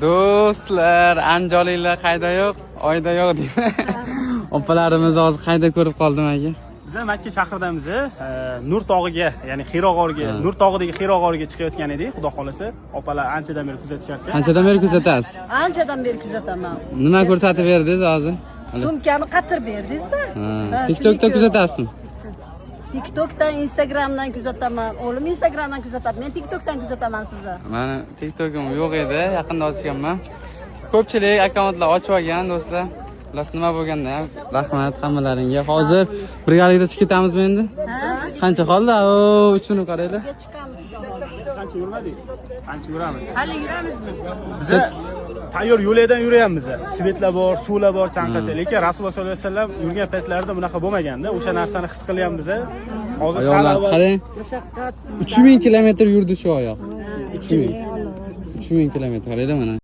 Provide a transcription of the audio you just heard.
Do'stlar, anjolinglar qayda yo'q, oyda yo'q deydi. Opalarimiz hozir qayda ko'rib qoldim aka? Biz Makka shahridamiz. Nur tog'iga, ya'ni Hiro g'origa, Nur tog'idagi Hiro g'origa chiqayotgan edik. Xudo xolasa, opalar anchadan beri kuzatishyapti. Qanchadan beri kuzatasiz? Anchadan beri kuzataman. Nima ko'rsatib berdingiz hozir? Sumkani qatirib berdingiz-da. TikTokda kuzatasizmi? TikTokdan, Instagramdan kuzataman. O'g'lim Instagramdan kuzatadi. Men TikTokdan kuzataman sizni. Meni TikTokim yo'q edi, yaqinda ochganman. Ko'pchilik akkauntlar ochib olgan do'stlar. Bilasiz nima bo'lganda ham rahmat hammalaringga. Hozir birgalikda chiqib ketamizmi endi? Qancha qoldi? O, uchini qaranglar. Qancha yurmadik? Qancha yuramiz? Hali yuramizmi? Biz tayyor yo'ldan yuryapmiz. Svetlar bor, suvlar bor, chanqasi. Lekin Rasululloh sollallohu alayhi vasallam yurgan paytlarida bunaqa bo'lmaganda, o'sha narsani his qilyapmiz. Hozir Ayollar qarang. 3000 kilometr yurdi shu oyoq. 3000 kilometr qaranglar mana.